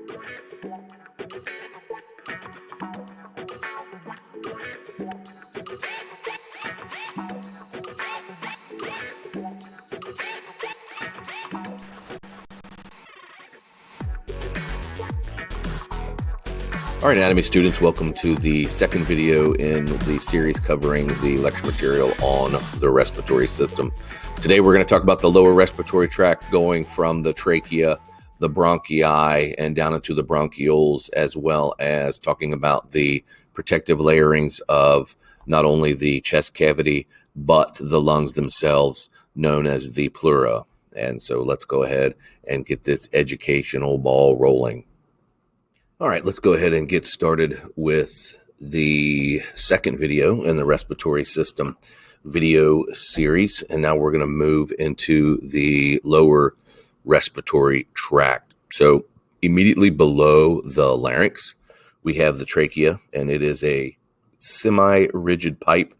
All right, anatomy students, welcome to the second video in the series covering the lecture material on the respiratory system. Today we're going to talk about the lower respiratory tract, going from the trachea, the bronchi, and down into the bronchioles, as well as talking about the protective layerings of not only the chest cavity, but the lungs themselves, known as the pleura. And so let's go ahead and get this educational ball rolling. All right, let's go ahead and get started with the second video in the respiratory system video series. And now we're going to move into the lower respiratory tract. So immediately below the larynx, we have the trachea, and it is a semi-rigid pipe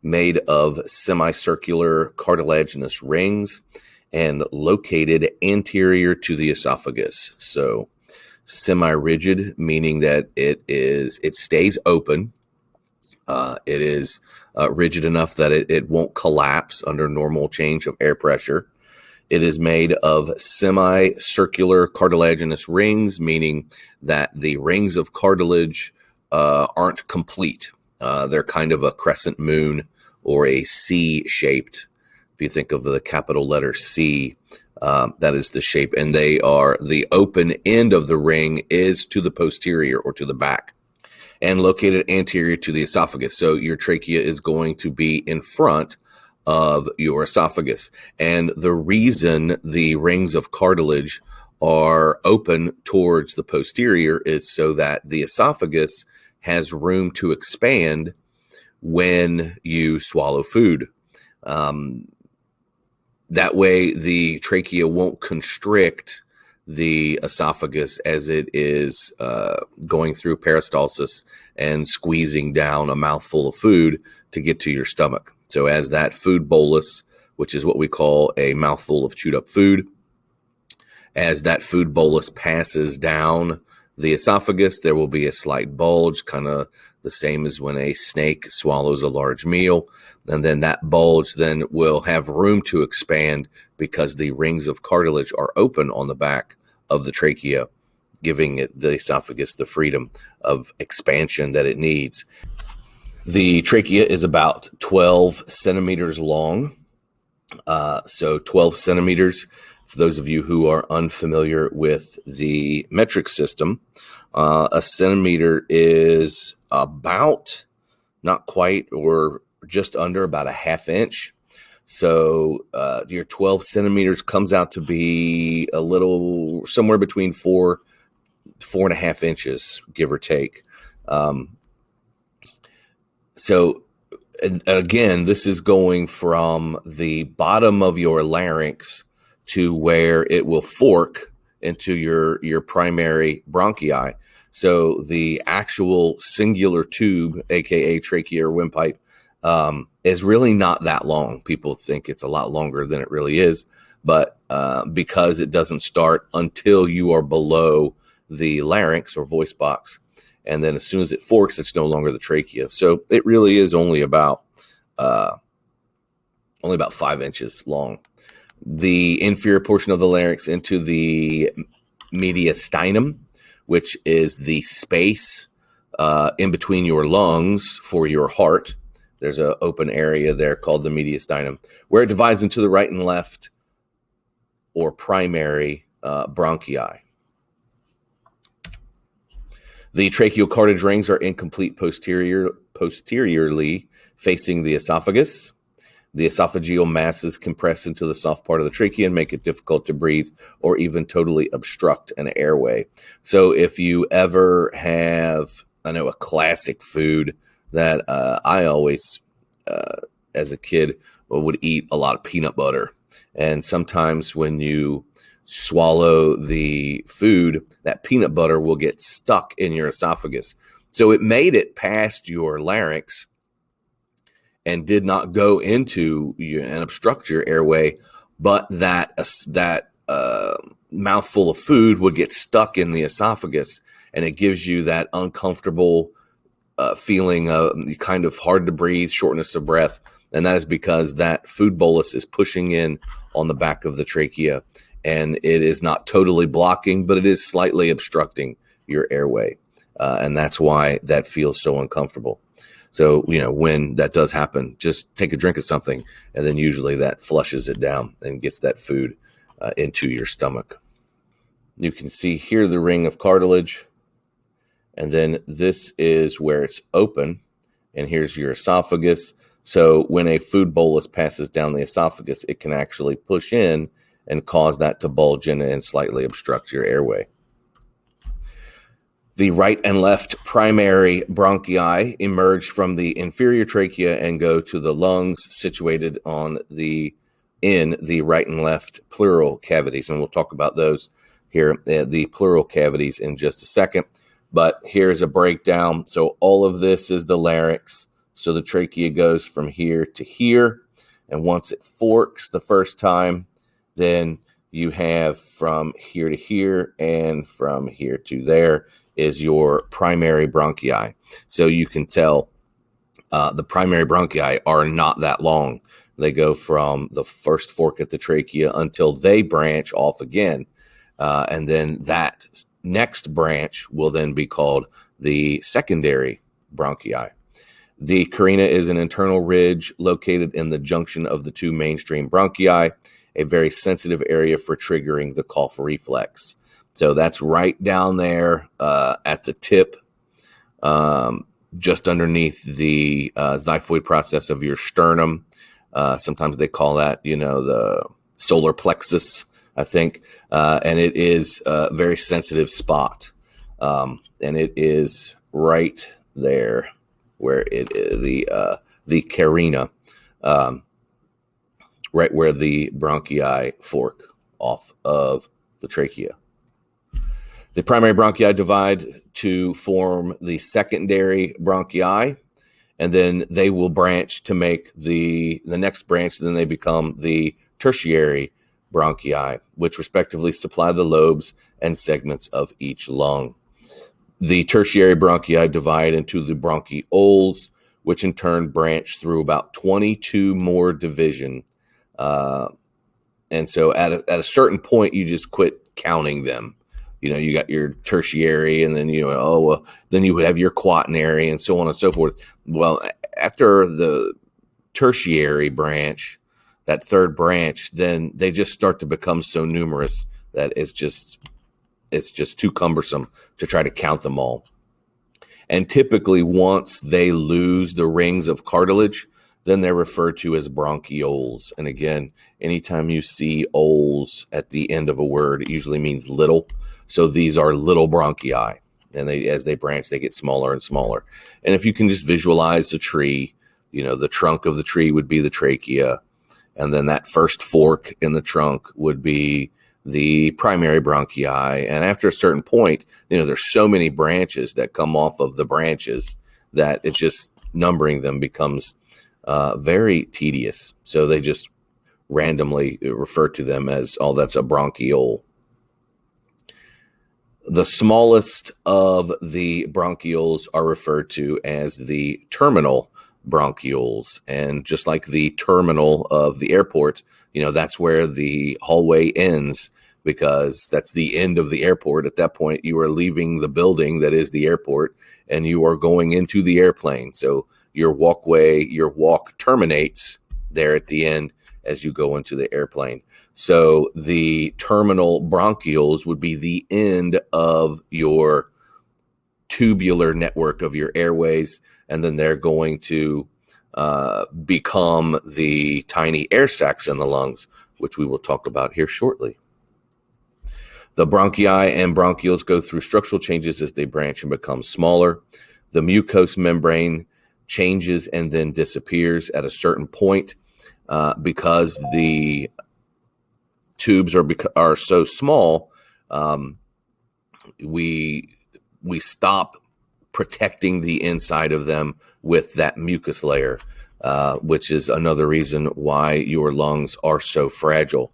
made of semicircular cartilaginous rings and located anterior to the esophagus. So semi-rigid, meaning that it stays open. It is rigid enough that it won't collapse under normal change of air pressure. It is made of semicircular cartilaginous rings, meaning that the rings of cartilage aren't complete. They're kind of a crescent moon or a C-shaped. If you think of the capital letter C, that is the shape, and they are the open end of the ring is to the posterior or to the back and located anterior to the esophagus. So your trachea is going to be in front of your esophagus. And the reason the rings of cartilage are open towards the posterior is so that the esophagus has room to expand when you swallow food. That way, the trachea won't constrict the esophagus as it is going through peristalsis and squeezing down a mouthful of food to get to your stomach. So as that food bolus, which is what we call a mouthful of chewed up food, as that food bolus passes down the esophagus, there will be a slight bulge, kind of the same as when a snake swallows a large meal. And then that bulge then will have room to expand because the rings of cartilage are open on the back of the trachea, giving the esophagus the freedom of expansion that it needs. The trachea is about 12 centimeters long. So 12 centimeters, for those of you who are unfamiliar with the metric system, a centimeter is about, not quite, or just under about a half inch. So your 12 centimeters comes out to be a little, somewhere between 4.5 inches, give or take. So and again, this is going from the bottom of your larynx to where it will fork into your primary bronchi. So the actual singular tube, aka trachea or windpipe, is really not that long. People think it's a lot longer than it really is, but because it doesn't start until you are below the larynx or voice box, and then as soon as it forks, it's no longer the trachea. So it really is only about 5 inches long. The inferior portion of the larynx into the mediastinum, which is the space in between your lungs for your heart. There's an open area there called the mediastinum, where it divides into the right and left or primary bronchi. The tracheal cartilage rings are incomplete posteriorly facing the esophagus. The esophageal masses compress into the soft part of the trachea and make it difficult to breathe or even totally obstruct an airway. So if you ever have, I know, a classic food that I always, as a kid, would eat a lot of peanut butter. And sometimes when you swallow the food, that peanut butter will get stuck in your esophagus. So it made it past your larynx and did not go into and obstruct your airway, but that mouthful of food would get stuck in the esophagus, and it gives you that uncomfortable feeling of kind of hard to breathe, shortness of breath. And that is because that food bolus is pushing in on the back of the trachea, and it is not totally blocking, but it is slightly obstructing your airway. And that's why that feels so uncomfortable. So, when that does happen, just take a drink of something, and then usually that flushes it down and gets that food into your stomach. You can see here the ring of cartilage, and then this is where it's open, and here's your esophagus. So when a food bolus passes down the esophagus, it can actually push in and cause that to bulge in and slightly obstruct your airway. The right and left primary bronchi emerge from the inferior trachea and go to the lungs situated in the right and left pleural cavities. And we'll talk about those here, the pleural cavities, in just a second. But here's a breakdown. So all of this is the larynx. So the trachea goes from here to here. And once it forks the first time, then you have from here to here and from here to there is your primary bronchi. So you can tell the primary bronchi are not that long. They go from the first fork at the trachea until they branch off again. And then that next branch will then be called the secondary bronchi. The carina is an internal ridge located in the junction of the two mainstream bronchi, a very sensitive area for triggering the cough reflex. So that's right down there at the tip, just underneath the xiphoid process of your sternum. Sometimes they call that, the solar plexus, I think. And it is a very sensitive spot. And it is right there where it is the carina, right where the bronchi fork off of the trachea. The primary bronchi divide to form the secondary bronchi, and then they will branch to make the next branch. Then they become the tertiary bronchi, which respectively supply the lobes and segments of each lung. The tertiary bronchi divide into the bronchioles, which in turn branch through about 22 more division. And so at a certain point, you just quit counting them. You got your tertiary, and then, then you would have your quaternary, and so on and so forth. Well, after the tertiary branch, that third branch, then they just start to become so numerous that it's just too cumbersome to try to count them all. And typically, once they lose the rings of cartilage, then they're referred to as bronchioles. And again, anytime you see oles at the end of a word, it usually means little. So these are little bronchi, and as they branch, they get smaller and smaller. And if you can just visualize the tree, the trunk of the tree would be the trachea, and then that first fork in the trunk would be the primary bronchi. And after a certain point, there's so many branches that come off of the branches that it just numbering them becomes very tedious. So they just randomly refer to them as, that's a bronchiole. The smallest of the bronchioles are referred to as the terminal bronchioles. And just like the terminal of the airport, that's where the hallway ends, because that's the end of the airport. At that point, you are leaving the building that is the airport, and you are going into the airplane. So your walk terminates there at the end as you go into the airplane. So the terminal bronchioles would be the end of your tubular network of your airways, and then they're going to become the tiny air sacs in the lungs, which we will talk about here shortly. The bronchi and bronchioles go through structural changes as they branch and become smaller. The mucous membrane changes and then disappears at a certain point because the tubes are so small. We stop protecting the inside of them with that mucus layer, which is another reason why your lungs are so fragile.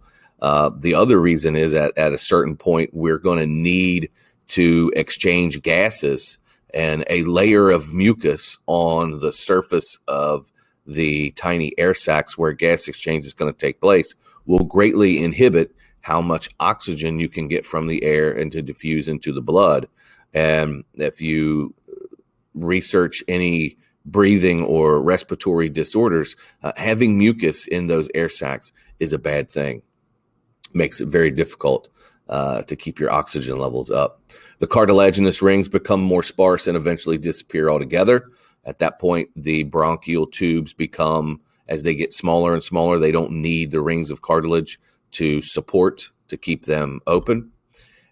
The other reason is at a certain point, we're going to need to exchange gases, and a layer of mucus on the surface of the tiny air sacs where gas exchange is going to take place will greatly inhibit how much oxygen you can get from the air and to diffuse into the blood. And if you research any breathing or respiratory disorders, having mucus in those air sacs is a bad thing. Makes it very difficult to keep your oxygen levels up. The cartilaginous rings become more sparse and eventually disappear altogether. At that point, the bronchial tubes become, as they get smaller and smaller, they don't need the rings of cartilage to support, to keep them open.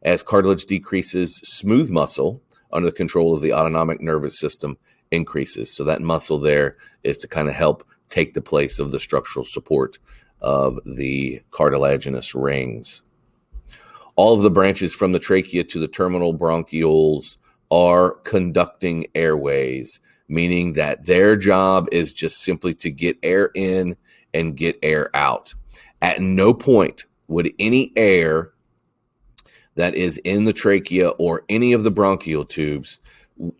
As cartilage decreases, smooth muscle under the control of the autonomic nervous system increases. So that muscle there is to kind of help take the place of the structural support of the cartilaginous rings. All of the branches from the trachea to the terminal bronchioles are conducting airways, meaning that their job is just simply to get air in and get air out. At no point would any air that is in the trachea or any of the bronchial tubes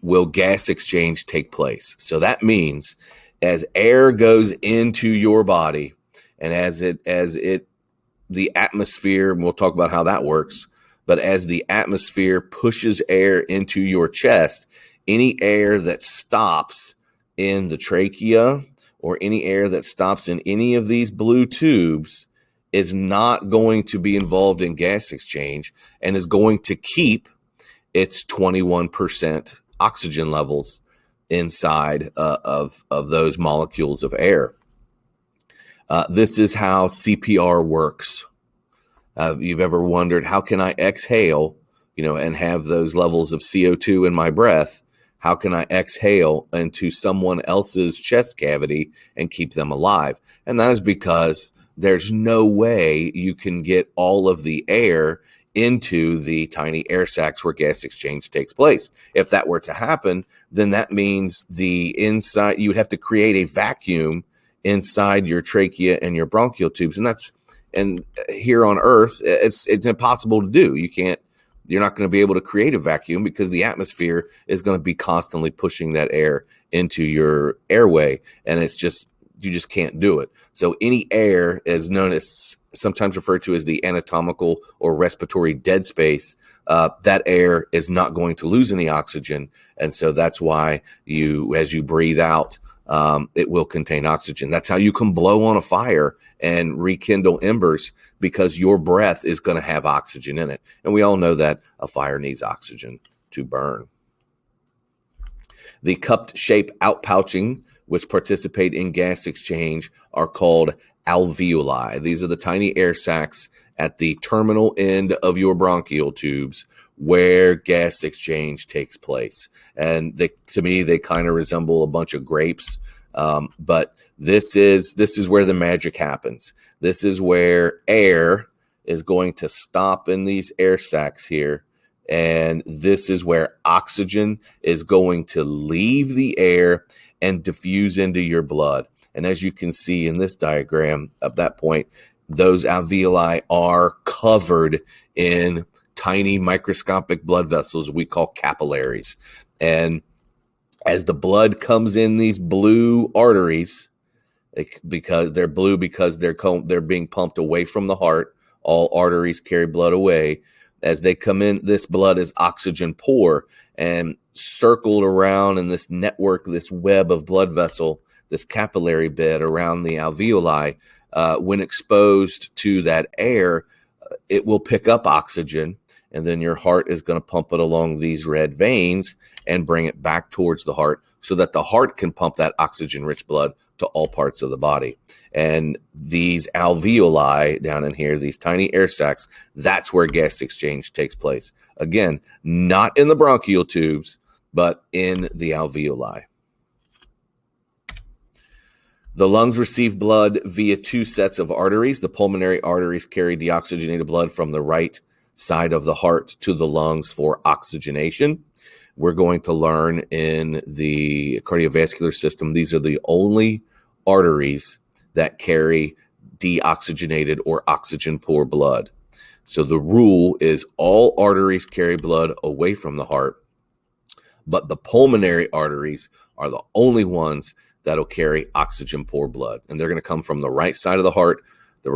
will gas exchange take place. So that means as air goes into your body and as the atmosphere, and we'll talk about how that works, but as the atmosphere pushes air into your chest, any air that stops in the trachea or any air that stops in any of these blue tubes is not going to be involved in gas exchange and is going to keep its 21% oxygen levels inside of those molecules of air. This is how CPR works. You've ever wondered, how can I exhale, and have those levels of CO2 in my breath? How can I exhale into someone else's chest cavity and keep them alive? And that is because there's no way you can get all of the air into the tiny air sacs where gas exchange takes place. If that were to happen, then that means the inside, you would have to create a vacuum inside your trachea and your bronchial tubes. And here on Earth, it's impossible to do. You're not going to be able to create a vacuum because the atmosphere is going to be constantly pushing that air into your airway. And you just can't do it. So any air is known as, sometimes referred to as the anatomical or respiratory dead space. That air is not going to lose any oxygen. And so that's why as you breathe out, it will contain oxygen. That's how you can blow on a fire and rekindle embers, because your breath is going to have oxygen in it. And we all know that a fire needs oxygen to burn. The cupped shape outpouching, which participate in gas exchange, are called alveoli. These are the tiny air sacs at the terminal end of your bronchial tubes where gas exchange takes place. And to me, they kind of resemble a bunch of grapes. But this is where the magic happens. This is where air is going to stop in these air sacs here. And this is where oxygen is going to leave the air and diffuse into your blood. And as you can see in this diagram, at that point, those alveoli are covered in tiny microscopic blood vessels we call capillaries. And as the blood comes in these blue arteries, because they're blue because they're being pumped away from the heart, all arteries carry blood away. As they come in, this blood is oxygen poor and circled around in this network, this web of blood vessel, this capillary bed around the alveoli. When exposed to that air, it will pick up oxygen, and then your heart is going to pump it along these red veins and bring it back towards the heart so that the heart can pump that oxygen-rich blood to all parts of the body. And these alveoli down in here, these tiny air sacs, that's where gas exchange takes place. Again, not in the bronchial tubes, but in the alveoli. The lungs receive blood via two sets of arteries. The pulmonary arteries carry deoxygenated blood from the right side of the heart to the lungs for oxygenation. We're going to learn in the cardiovascular system, these are the only arteries that carry deoxygenated or oxygen poor blood. So the rule is all arteries carry blood away from the heart, but the pulmonary arteries are the only ones that'll carry oxygen poor blood. And they're going to come from the right side of the heart. The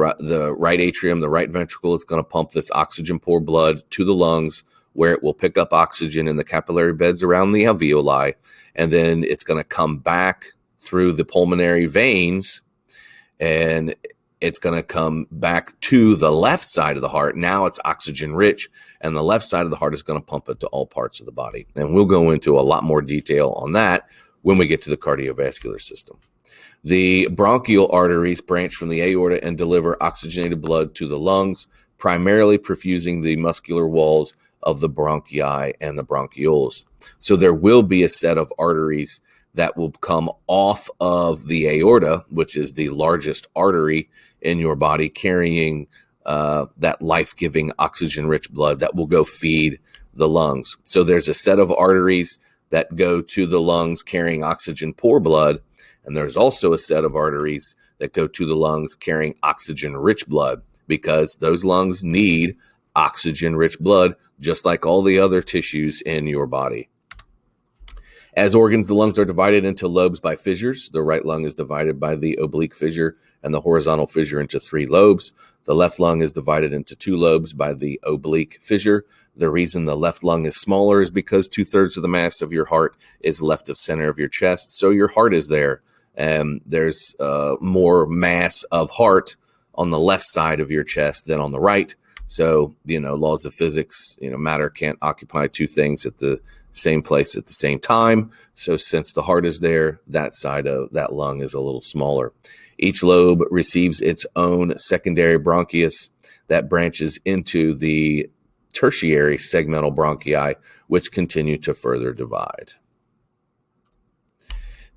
right atrium, the right ventricle is going to pump this oxygen poor blood to the lungs, where it will pick up oxygen in the capillary beds around the alveoli. And then it's going to come back through the pulmonary veins, and it's going to come back to the left side of the heart. Now it's oxygen rich, and the left side of the heart is going to pump it to all parts of the body. And we'll go into a lot more detail on that when we get to the cardiovascular system. The bronchial arteries branch from the aorta and deliver oxygenated blood to the lungs, primarily perfusing the muscular walls of the bronchi and the bronchioles. So there will be a set of arteries that will come off of the aorta, which is the largest artery in your body, carrying that life-giving oxygen-rich blood that will go feed the lungs. So there's a set of arteries that go to the lungs carrying oxygen-poor blood, and there's also a set of arteries that go to the lungs carrying oxygen-rich blood, because those lungs need oxygen-rich blood, just like all the other tissues in your body. As organs, the lungs are divided into lobes by fissures. The right lung is divided by the oblique fissure and the horizontal fissure into 3 lobes. The left lung is divided into 2 lobes by the oblique fissure. The reason the left lung is smaller is because 2/3 of the mass of your heart is left of center of your chest. So your heart is there, and there's more mass of heart on the left side of your chest than on the right. So, laws of physics, matter can't occupy 2 things at the same place at the same time. So since the heart is there, that side of that lung is a little smaller. Each lobe receives its own secondary bronchus that branches into the tertiary segmental bronchi, which continue to further divide.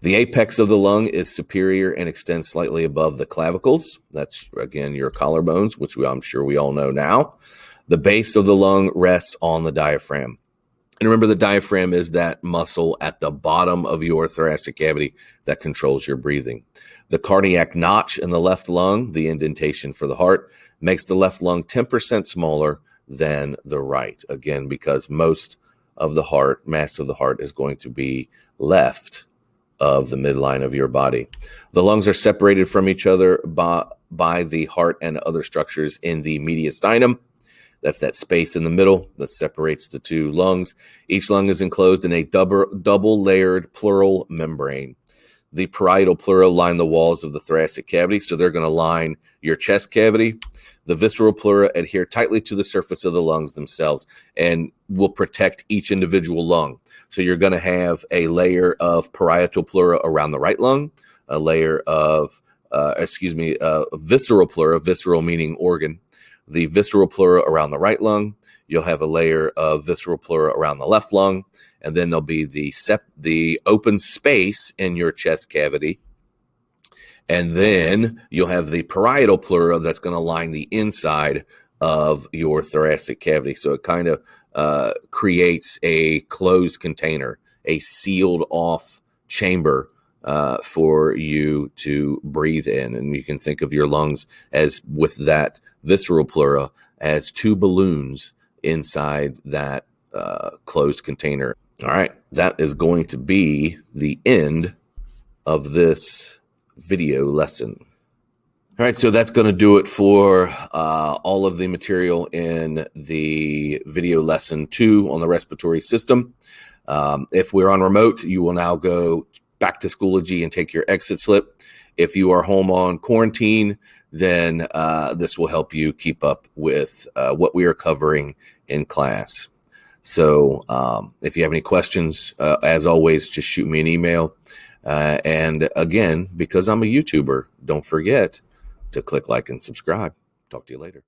The apex of the lung is superior and extends slightly above the clavicles. That's, again, your collarbones, which I'm sure we all know now. The base of the lung rests on the diaphragm. And remember, the diaphragm is that muscle at the bottom of your thoracic cavity that controls your breathing. The cardiac notch in the left lung, the indentation for the heart, makes the left lung 10% smaller than the right. Again, because most of the heart, mass of the heart, is going to be left of the midline of your body. The lungs are separated from each other by the heart and other structures in the mediastinum. That's that space in the middle that separates the 2 lungs. Each lung is enclosed in a double layered pleural membrane. The parietal pleura line the walls of the thoracic cavity, so they're going to line your chest cavity. The visceral pleura adhere tightly to the surface of the lungs themselves and will protect each individual lung. So you're going to have a layer of parietal pleura around the right lung, a layer of, visceral pleura, visceral meaning organ, the visceral pleura around the right lung. You'll have a layer of visceral pleura around the left lung, and then there'll be the open space in your chest cavity. And then you'll have the parietal pleura that's going to line the inside of your thoracic cavity. So it kind of creates a closed container, a sealed off chamber for you to breathe in. And you can think of your lungs as, with that visceral pleura, as 2 balloons inside that closed container. All right, that is going to be the end of this video lesson. All right, so that's going to do it for all of the material in the video lesson 2 on the respiratory system. If we're on remote, you will now go back to Schoology and take your exit slip. If you are home on quarantine, then this will help you keep up with what we are covering in class. So if you have any questions, as always, just shoot me an email. And again, because I'm a YouTuber, don't forget to click like and subscribe. Talk to you later.